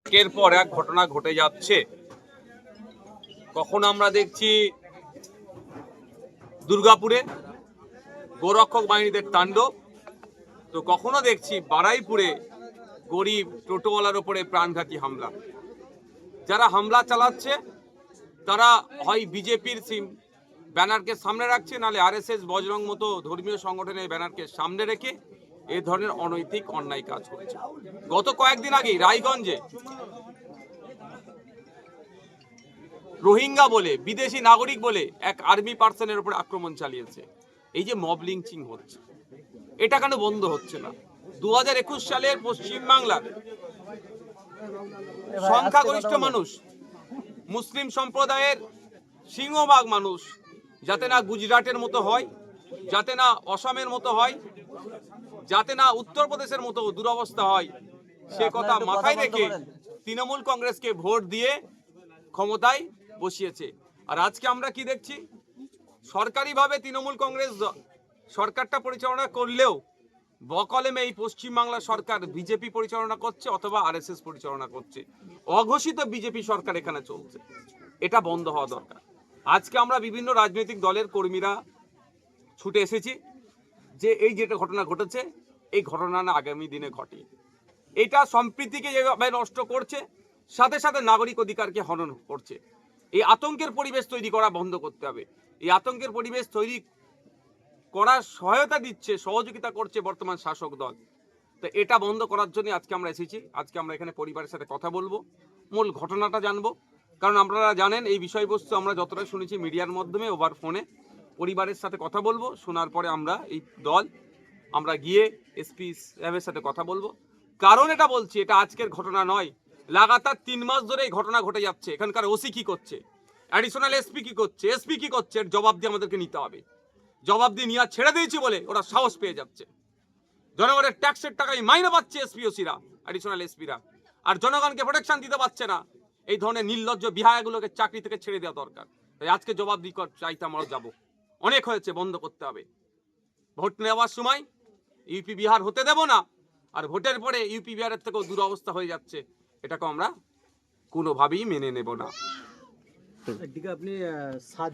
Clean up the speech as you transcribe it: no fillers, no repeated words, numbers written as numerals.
একের পর এক ঘটনা ঘটে যাচ্ছে। কখন আমরা দেখছি দুর্গাপুরে গোরক্ষক বাহিনীদের তাণ্ডব, তো কখনো দেখছি বারুইপুরে গরিব টোটোওয়ালার উপরে প্রাণঘাতী হামলা। যারা হামলা চালাচ্ছে তারা হয় বিজেপির ব্যানারকে সামনে রাখছে, নাহলে আরএসএস বজরং মতো ধর্মীয় সংগঠনের ব্যানারকে সামনে রেখে এই ধরনের অনৈতিক অন্যায় কাজ করছে। গত কয়েকদিন আগেই রায়গঞ্জে রোহিঙ্গা বলে, বিদেশি নাগরিক বলে এক আর্মি পার্সনের উপর আক্রমণ চালিয়েছে। এই যে মব লিঞ্চিং হচ্ছে, এটা কেন বন্ধ হচ্ছে না? 2021 সালের পশ্চিমবাংলার সংখ্যাগরিষ্ঠ মানুষ, মুসলিম সম্প্রদায়ের সিংহভাগ মানুষ যাতে না গুজরাটের মতো হয়, যাতে না অসমের মতো হয়, যাতে না উত্তরপ্রদেশের মতো দুরবস্থা হয়, সে কথা মাথায় রেখে তৃণমূল কংগ্রেসকে ভোট দিয়ে ক্ষমতায় বসিয়েছে। আর আজকে আমরা কি দেখছি? সরকারিভাবে তৃণমূল কংগ্রেস সরকারটা পরিচালনা করলেও বকলমে এই পশ্চিমবাংলা সরকার বিজেপি পরিচালনা করছে অথবা আরএসএস পরিচালনা করছে। অঘোষিত বিজেপি সরকার এখানে চলছে। এটা বন্ধ হওয়া দরকার। আজকে আমরা বিভিন্ন রাজনৈতিক দলের কর্মীরা ছুটে এসেছি যে এই যেটা ঘটনা ঘটেছে, এই ঘটনা না আগামী দিনে ঘটে। এটা সম্প্রীতিকে যেভাবে নষ্ট করছে, সাথে সাথে নাগরিক অধিকারকে হনন করছে। এই আতঙ্কের পরিবেশ তৈরি করা বন্ধ করতে হবে। এই আতঙ্কের পরিবেশ তৈরি করার সহায়তা দিচ্ছে, সহযোগিতা করছে বর্তমান শাসক দল। তো এটা বন্ধ করার জন্য আজকে আমরা এসেছি। আজকে আমরা এখানে পরিবারের সাথে কথা বলবো, মূল ঘটনাটা জানবো। কারণ আপনারা জানেন এই বিষয়বস্তু আমরা যতটা শুনেছি মিডিয়ার মাধ্যমে, ওভার ফোনে। পরিবারের সাথে কথা বলবো, শোনার পরে আমরা এই দল আমরা গিয়ে এসপি সাহেবের সাথে কথা বলবো। কারণ এটা বলছি, এটা আজকের ঘটনা নয়, লাগাতার 3 মাস ধরে এই ঘটনা ঘটে যাচ্ছে। এখানকার ওসি কি করছে, অ্যাডিশনাল এসপি কি করছে, এসপি কি করছে, এর জবাব দিয়ে আমাদেরকে নিতে হবে। জবাব দিয়ে নিয়ে ছেড়ে দিয়েছি বলে ওরা সাহস পেয়ে যাচ্ছে। জনগণের ট্যাক্সের টাকায় মাইনে পাচ্ছে এসপিওসিরা, অ্যাডিশনাল এসপিরা, আর জনগণকে প্রোটেকশন দিতে পারছে না। এই ধরনের নির্লজ্জ বিহায়াগুলোকে চাকরি থেকে ছেড়ে দেওয়া দরকার। তাই আজকে জবাব দিয়ে চাইতে আমরা যাবো। অনেক হয়েছে, বন্ধ করতে হবে। ভোট নেওয়ার সময় ইউপি বিহার হতে দেব না, আর ভোটের পরে ইউপি বিহারের থেকেও দুরবস্থা হয়ে যাচ্ছে, এটাকে আমরা কোনোভাবেই মেনে নেব না। একদিকে আপনি